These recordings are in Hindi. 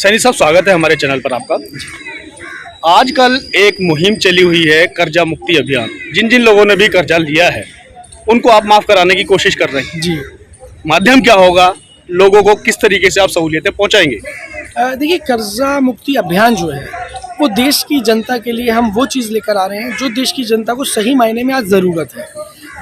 सैनी साहब, स्वागत है हमारे चैनल पर आपका। आजकल एक मुहिम चली हुई है कर्जा मुक्ति अभियान। जिन जिन लोगों ने भी कर्जा लिया है उनको आप माफ कराने की कोशिश कर रहे हैं जी। माध्यम क्या होगा, लोगों को किस तरीके से आप सहूलियतें पहुंचाएंगे? देखिए, कर्जा मुक्ति अभियान जो है वो देश की जनता के लिए हम वो चीज़ लेकर आ रहे हैं जो देश की जनता को सही मायने में आज ज़रूरत है।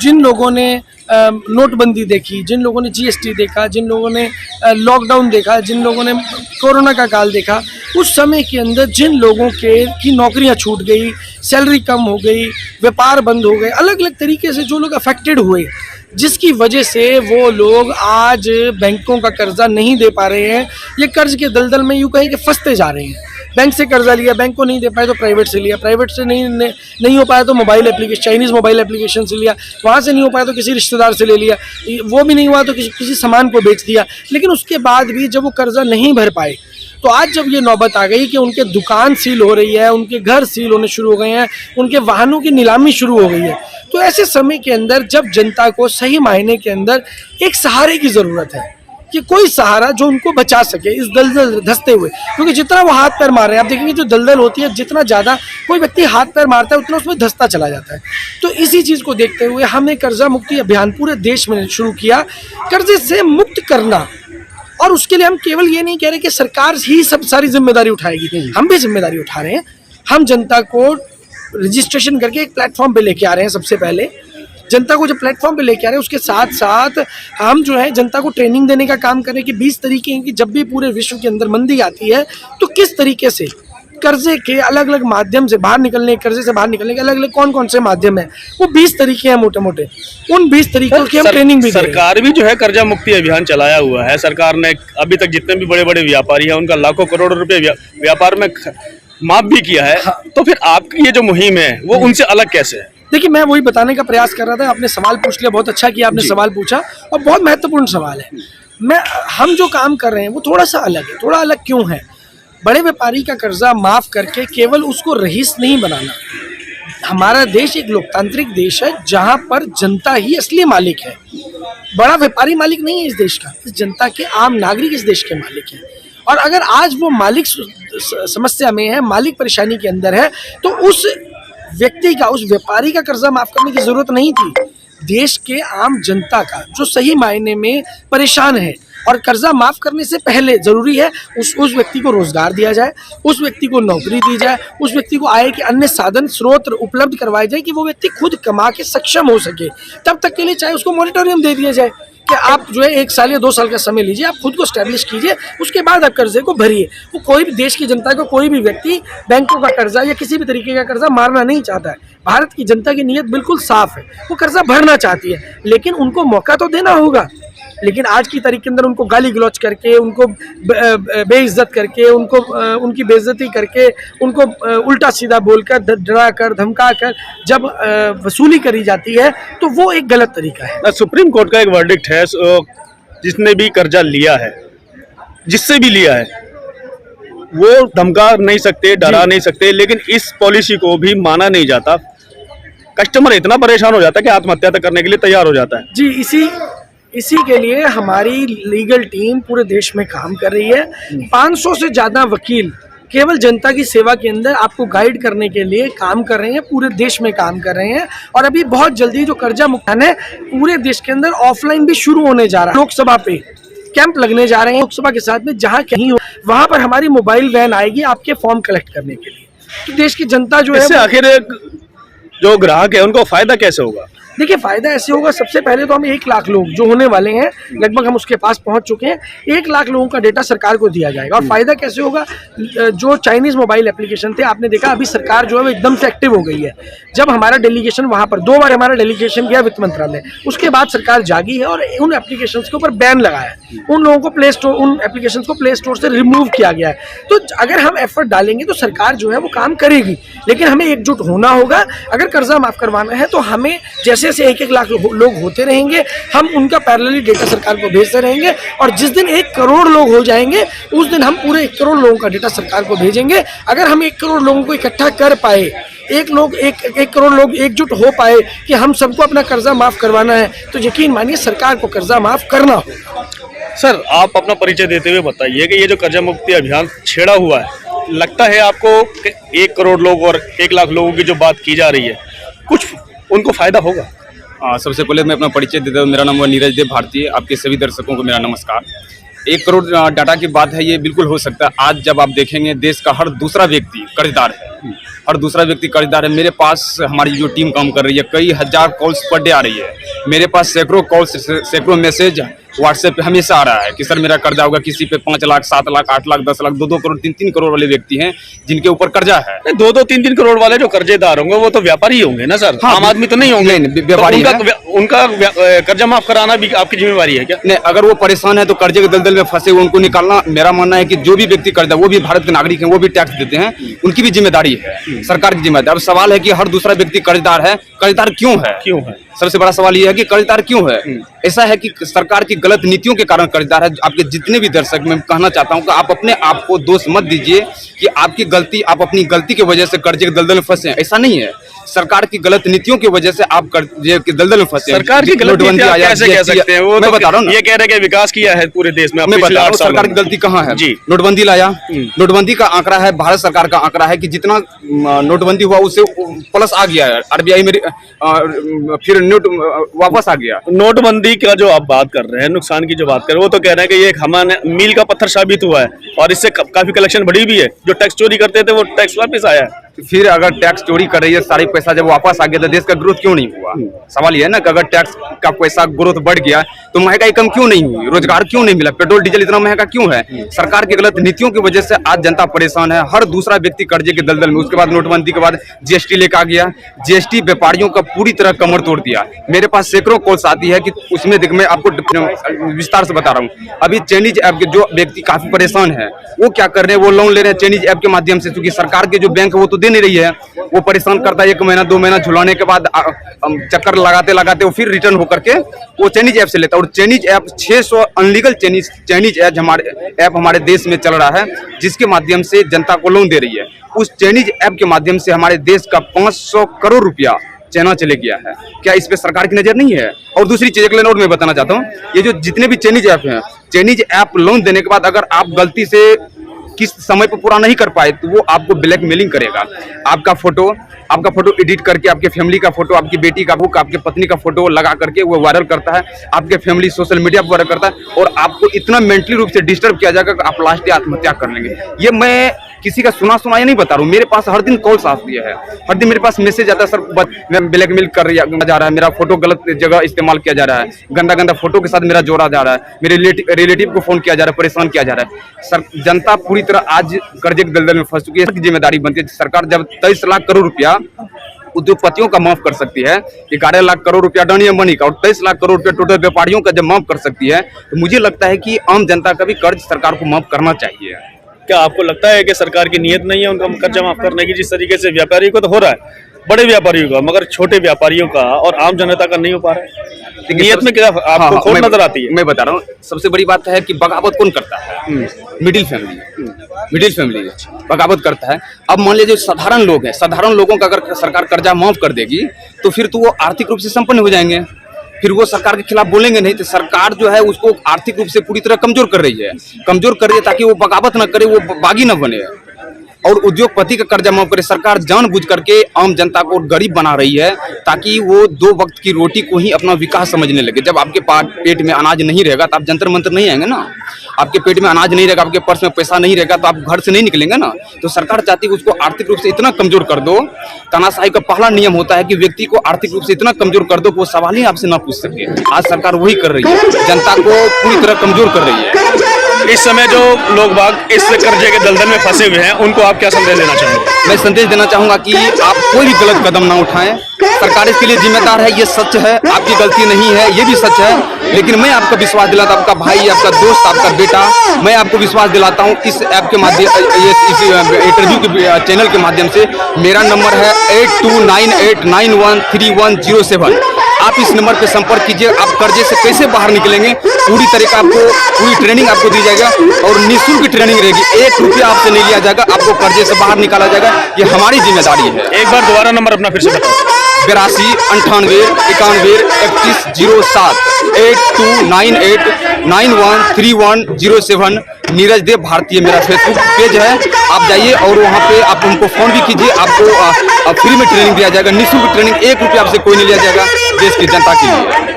जिन लोगों ने नोटबंदी देखी, जिन लोगों ने जीएसटी देखा, जिन लोगों ने लॉकडाउन देखा, जिन लोगों ने कोरोना का काल देखा, उस समय के अंदर जिन लोगों की नौकरियां छूट गई, सैलरी कम हो गई, व्यापार बंद हो गए, अलग अलग तरीके से जो लोग अफेक्टेड हुए, जिसकी वजह से वो लोग आज बैंकों का कर्जा नहीं दे पा रहे हैं। ये कर्ज के दलदल में यूँ कहें कि फंसते जा रहे हैं। बैंक से कर्जा लिया, बैंक को नहीं दे पाए तो प्राइवेट से लिया, प्राइवेट से नहीं हो पाया तो mobile application, Chinese mobile application से लिया, वहाँ से नहीं हो पाया तो किसी रिश्तेदार से ले लिया, वो भी नहीं हुआ तो किसी सामान को बेच दिया। लेकिन उसके बाद भी जब वो कर्जा नहीं भर पाए तो आज जब ये नौबत आ गई कि उनके दुकान सील हो रही है, उनके घर सील होने शुरू हो गए हैं, उनके वाहनों की नीलामी शुरू हो गई है, तो ऐसे समय के अंदर जब जनता को सही मायने के अंदर एक सहारे की ज़रूरत है कि कोई सहारा जो उनको बचा सके इस दलदल धंसते हुए। क्योंकि जितना वो हाथ पैर मार रहे हैं, आप देखेंगे जो दलदल होती है, जितना ज़्यादा कोई व्यक्ति हाथ पैर मारता है उतना उसमें धंसता चला जाता है। तो इसी चीज़ को देखते हुए हमने कर्जा मुक्ति अभियान पूरे देश में शुरू किया, कर्जे से मुक्त करना। और उसके लिए हम केवल ये नहीं कह रहे कि सरकार ही सब सारी जिम्मेदारी उठाएगी, हम भी जिम्मेदारी उठा रहे हैं। हम जनता को रजिस्ट्रेशन करके एक प्लेटफॉर्म पे लेके आ रहे हैं। सबसे पहले जनता को जब प्लेटफॉर्म पे लेके आ रहे हैं, उसके साथ साथ हम जो है जनता को ट्रेनिंग देने का काम करें कि 20 तरीके हैं कि जब भी पूरे विश्व के अंदर मंदी आती है तो किस तरीके से कर्जे के अलग अलग माध्यम से बाहर निकलने, कर्जे से बाहर निकलने के अलग अलग कौन कौन से माध्यम है, वो 20 तरीके हैं मोटे मोटे। उन 20 तरीकों की हम ट्रेनिंग भी सरकार भी जो है कर्जा मुक्ति अभियान चलाया हुआ है। सरकार ने अभी तक जितने भी बड़े बड़े व्यापारी हैं उनका लाखों करोड़ रुपए व्यापार में माफ भी किया है। हाँ। तो फिर आपकी ये जो मुहिम है वो उनसे अलग कैसे है? देखिए, मैं वही बताने का प्रयास कर रहा था। आपने सवाल पूछ लिया, बहुत अच्छा किया आपने सवाल पूछा, और बहुत महत्वपूर्ण सवाल है। हम जो काम कर रहे हैं वो थोड़ा सा अलग है। थोड़ा अलग क्यों है? बड़े व्यापारी का कर्जा माफ करके केवल उसको रईस नहीं बनाना। हमारा देश एक लोकतांत्रिक देश है जहाँ पर जनता ही असली मालिक है। बड़ा व्यापारी मालिक नहीं है इस देश का, इस जनता के आम नागरिक इस देश के मालिक हैं। और अगर आज वो मालिक समस्या में है, मालिक परेशानी के अंदर है, तो उस व्यक्ति का, उस व्यापारी का कर्जा माफ करने की जरूरत नहीं थी। देश के आम जनता का जो सही मायने में परेशान है, और कर्जा माफ करने से पहले जरूरी है उस व्यक्ति को रोजगार दिया जाए, उस व्यक्ति को नौकरी दी जाए, उस व्यक्ति को आय के अन्य साधन स्रोत उपलब्ध करवाए जाए कि वो व्यक्ति खुद कमा के सक्षम हो सके। तब तक के लिए चाहे उसको मॉनिटोरियम दे दिया जाए कि आप जो है 1 साल या 2 साल का समय लीजिए, आप खुद को स्टैब्लिश कीजिए, उसके बाद आप कर्जे को भरिए। वो कोई भी देश की जनता को, कोई भी व्यक्ति बैंकों का कर्जा या किसी भी तरीके का कर्जा मारना नहीं चाहता है। भारत की जनता की नीयत बिल्कुल साफ है, वो कर्जा भरना चाहती है, लेकिन उनको मौका तो देना होगा। लेकिन आज की तारीख के अंदर उनको गाली गलौज करके, उनको बेइज्जत करके, उनको उनकी बेइज्जती करके, उनको उल्टा सीधा बोलकर, डरा कर, धमका कर जब वसूली करी जाती है तो वो एक गलत तरीका है। सुप्रीम कोर्ट का एक वर्डिक्ट है, जिसने भी कर्जा लिया है, जिससे भी लिया है, वो धमका नहीं सकते, डरा नहीं सकते, लेकिन इस पॉलिसी को भी माना नहीं जाता। कस्टमर इतना परेशान हो जाता है कि आत्महत्या तक करने के लिए तैयार हो जाता है। जी, इसी के लिए हमारी लीगल टीम पूरे देश में काम कर रही है। 500 से ज़्यादा वकील केवल जनता की सेवा के अंदर आपको गाइड करने के लिए काम कर रहे हैं, पूरे देश में काम कर रहे हैं। और अभी बहुत जल्दी जो कर्जा मुक्ति है पूरे देश के अंदर ऑफलाइन भी शुरू होने जा रहा है। लोकसभा पे कैंप लगने जा रहे हैं, लोकसभा के साथ में जहाँ कहीं हो वहाँ पर हमारी मोबाइल वैन आएगी आपके फॉर्म कलेक्ट करने के लिए। तो देश की जनता जो है, आखिर जो ग्राहक है उनको फायदा कैसे होगा? देखिए, फायदा ऐसे होगा, सबसे पहले तो हम 1 लाख लोग जो होने वाले हैं, लगभग हम उसके पास पहुंच चुके हैं, 1 लाख लोगों का डेटा सरकार को दिया जाएगा। और फायदा कैसे होगा? जो चाइनीज मोबाइल एप्लीकेशन थे, आपने देखा अभी सरकार जो है वो एकदम से एक्टिव हो गई है। जब हमारा डेलीगेशन वहां पर 2 बार हमारा डेलीगेशन गया वित्त मंत्रालय, उसके बाद सरकार जागी है और उन एप्लीकेशंस के ऊपर बैन लगाया है। उन लोगों को उन एप्लीकेशंस को प्ले स्टोर से रिमूव किया गया है। तो अगर हम एफर्ट डालेंगे तो सरकार जो है वो काम करेगी, लेकिन हमें एकजुट होना होगा। अगर कर्जा माफ करवाना है तो हमें जैसे जैसे 1-1 लाख लोग होते रहेंगे, हम उनका पैरेलली डेटा सरकार को भेजते रहेंगे, और जिस दिन 1 करोड़ लोग हो जाएंगे उस दिन हम पूरे 1 करोड़ लोगों का डेटा सरकार को भेजेंगे। अगर हम 1 करोड़ लोगों को इकट्ठा कर पाए, एक करोड़ लोग एकजुट हो पाए कि हम सबको अपना कर्जा माफ करवाना है, तो यकीन मानिए सरकार को कर्जा माफ करना होगा। सर, आप अपना परिचय देते हुए बताइए कि ये जो कर्जा मुक्ति अभियान छेड़ा हुआ है, लगता है आपको कि 1 करोड़ लोग और 1 लाख लोगों की जो बात की जा रही है, कुछ उनको फायदा होगा? सबसे पहले मैं अपना परिचय देता हूँ। मेरा नाम है नीरज देव भारती। आपके सभी दर्शकों को मेरा नमस्कार। 1 करोड़ डाटा की बात है, ये बिल्कुल हो सकता है। आज जब आप देखेंगे देश का हर दूसरा व्यक्ति कर्जदार है, हर दूसरा व्यक्ति कर्जदार है। मेरे पास हमारी जो टीम काम कर रही है, कई हजार कॉल्स पर डे आ रही है। मेरे पास सैकड़ों कॉल्स, सैकड़ों मैसेज व्हाट्सएप पे हमेशा आ रहा है कि सर मेरा कर्जा होगा। किसी पे 5 लाख, 7 लाख, 8 लाख, 10 लाख, 2-2 करोड़, 3-3 करोड़ वाले व्यक्ति हैं जिनके ऊपर कर्जा है। 2-2, 3-3 करोड़ वाले जो कर्जेदार होंगे वो तो व्यापारी ही होंगे ना सर? हाँ, आम आदमी तो नहीं होंगे। नहीं, व्यापारी तो उनका कर्जा माफ कराना भी आपकी जिम्मेवारी है क्या? नहीं, अगर वो परेशान है तो कर्जे के दलदल में फंसे हुए उनको निकालना मेरा मानना है कि जो भी व्यक्ति कर्जा, वो भी भारत के नागरिक हैं, वो भी टैक्स देते हैं, उनकी भी जिम्मेदारी है, सरकार की जिम्मेदारी। अब सवाल है कि हर दूसरा व्यक्ति कर्जदार है, कर्जदार क्यों है? सबसे बड़ा सवाल ये है कि कर्जदार क्यों है? ऐसा है कि सरकार की गलत नीतियों के कारण कर्जदार है। आपके जितने भी दर्शक, मैं कहना चाहता हूं कि आप अपने आप को दोष मत दीजिए कि आपकी गलती, आप अपनी गलती की वजह से कर्जे के दलदल में फंसे हैं। ऐसा नहीं है, सरकार की गलत नीतियों की वजह से आप कर्जे के दलदल में फंसे हैं। सरकार की गलत नीति आप कैसे कह सकते हैं? वो मैं बता रहा हूं, ये कह रहे हैं कि विकास किया है पूरे देश में। मैं बता रहा हूं सरकार की गलती कहाँ है। जी, नोटबंदी लाया, नोटबंदी का आंकड़ा है, भारत सरकार का आंकड़ा है कि जितना नोटबंदी हुआ उससे प्लस आ गया है। आरबीआई में फिर नोट वापस आ गया। नोटबंदी का जो आप बात कर रहे हैं, नुकसान की जो बात कर रहे हैं, वो तो कह रहे हैं कि ये एक हमारे मील का पत्थर साबित हुआ है और इससे काफी कलेक्शन बढ़ी भी है। जो टैक्स चोरी करते थे वो टैक्स वापस आया है। फिर अगर टैक्स चोरी कर रही है, सारी पैसा जब वापस आ गया तो देश का ग्रोथ क्यों नहीं हुआ? सवाल ये है ना कि अगर टैक्स का पैसा ग्रोथ बढ़ गया तो महंगाई कम क्यों नहीं हुई? रोजगार क्यों नहीं मिला? पेट्रोल डीजल इतना महंगा क्यों है? सरकार की गलत नीतियों की वजह से आज जनता परेशान है। हर दूसरा व्यक्ति कर्जे के दलदल में। उसके बाद नोटबंदी के बाद जीएसटी लेकर आ गया। जीएसटी व्यापारियों का पूरी तरह कमर तोड़ दिया। मेरे पास सैकड़ों कॉल्स आती है कि उसमें देख, मैं आपको विस्तार से बता रहा हूँ। अभी चाइनीज ऐप के जो व्यक्ति काफी परेशान है, वो क्या कर रहे हैं, वो लोन ले रहे हैं चाइनीज ऐप के माध्यम से। क्योंकि सरकार के जो बैंक है वो तो दे नहीं रही है, वो परेशान करता है। 1 महीना 2 महीना झुलाने के बाद चक्कर लगाते लगाते वो फिर रिटर्न होकर के वो चाइनीज ऐप से लेता है। और Chinese app 600 illegal Chinese app हमारे देश में चल रहा है, जिसके माध्यम से जनता को लोन दे रही है। उस चाइनीज ऐप के माध्यम से हमारे देश का 500 करोड़ रुपया चाइना चले गया है। क्या इस पे सरकार की नजर नहीं है? और दूसरी चीज एक और मैं बताना चाहता हूँ, ये जो जितने भी चाइनीज ऐप हैं, चाइनीज ऐप लोन देने के बाद अगर आप गलती से किस समय पर पूरा नहीं कर पाए तो वो आपको ब्लैकमेलिंग करेगा। आपका फोटो एडिट करके, आपके फैमिली का फोटो, आपकी बेटी का, आपके पत्नी का फोटो लगा करके वो वायरल करता है। आपके फैमिली सोशल मीडिया पर वायरल करता है और आपको इतना मेंटली रूप से डिस्टर्ब किया जाएगा कि आप लास्ट डे आत्महत्या कर लेंगे। ये मैं किसी का सुना ये नहीं बता रहा हूँ। मेरे पास हर दिन कॉल्स आती है, हर दिन मेरे पास मैसेज आता है, सर ब्लैकमेल कर जा रहा है, मेरा फोटो गलत जगह इस्तेमाल किया जा रहा है, गंदा फोटो के साथ मेरा जोड़ा जा रहा है, मेरे रिलेटिव को फोन किया जा रहा है, परेशान किया जा रहा है। सर, जनता पूरी तरह आज कर्जे के दलदल में फंस चुकी है। जिम्मेदारी बनती है सरकार जब 23 लाख करोड़ रुपया उद्योगपतियों का माफ कर सकती है, 11 लाख करोड़ रुपया डॉन एम्बानी का और 23 लाख करोड़ रुपया टोटल व्यापारियों का जब माफ कर सकती है, तो मुझे लगता है कि आम जनता का भी कर्ज सरकार को माफ करना चाहिए। क्या आपको लगता है कि सरकार की नीयत नहीं है उनका कर्जा माफ करने की? जिस तरीके से व्यापारियों को तो हो रहा है, बड़े व्यापारियों का, मगर छोटे व्यापारियों का और आम जनता का नहीं हो पा रहा है। नीयत में क्या आपको खोट नजर आती है? मैं बता रहा हूँ, सबसे बड़ी बात है कि बगावत कौन करता है? मिडिल फैमिली बगावत करता है। अब मान लीजिए साधारण लोग हैं, साधारण लोगों का अगर सरकार कर्जा माफ कर देगी तो फिर तो वो आर्थिक रूप से संपन्न हो जाएंगे, फिर वो सरकार के खिलाफ बोलेंगे नहीं। तो सरकार जो है उसको आर्थिक रूप से पूरी तरह कमजोर कर रही है ताकि वो बगावत न करे, वो बागी न बने और उद्योगपति का कर्जा माफ करे। सरकार जानबूझ करके आम जनता को गरीब बना रही है ताकि वो 2 वक्त की रोटी को ही अपना विकास समझने लगे। जब आपके पेट में अनाज नहीं रहेगा तो आप जंतर मंतर नहीं आएंगे ना। आपके पेट में अनाज नहीं रहेगा, आपके पर्स में पैसा नहीं रहेगा तो आप घर से नहीं निकलेंगे ना। तो सरकार चाहती है उसको आर्थिक रूप से इतना कमजोर कर दो। तानाशाही का पहला नियम होता है कि व्यक्ति को आर्थिक रूप से इतना कमजोर कर दो कि वो सवाल ही आपसे ना पूछ सके। आज सरकार वही कर रही है, जनता को पूरी तरह कमजोर कर रही है। इस समय जो लोग बाग इस कर्जे के दलदल में फंसे हुए हैं, उनको आप क्या संदेश देना चाहेंगे? मैं संदेश देना चाहूंगा कि आप कोई भी गलत कदम ना उठाएं। सरकार इसके लिए जिम्मेदार है, ये सच है, आपकी गलती नहीं है, ये भी सच है। लेकिन मैं आपका विश्वास दिलाता हूं, आपका भाई, आपका दोस्त, आपका बेटा, मैं आपको विश्वास दिलाता हूं इस ऐप के माध्यम, इस इंटरव्यू के चैनल के माध्यम से। मेरा नंबर है 8298913107। आप इस नंबर पे संपर्क कीजिए। आप कर्जे से कैसे बाहर निकलेंगे पूरी तरीका आपको, पूरी ट्रेनिंग आपको दी जाएगा और निःशुल्क ट्रेनिंग रहेगी। 1 रुपया आपसे नहीं लिया जाएगा, आपको कर्जे से बाहर निकाला जाएगा। ये हमारी जिम्मेदारी है। एक बार दोबारा नंबर अपना फिर से बताओ। 8298913107 8298913107। नीरज देव भारतीय मेरा फेसबुक पेज है, आप जाइए और वहाँ पे आप हमको फोन भी कीजिए, आपको फ्री में ट्रेनिंग दिया जाएगा, निःशुल्क ट्रेनिंग, 1 रुपया आपसे कोई नहीं लिया जाएगा देश की जनता के लिए।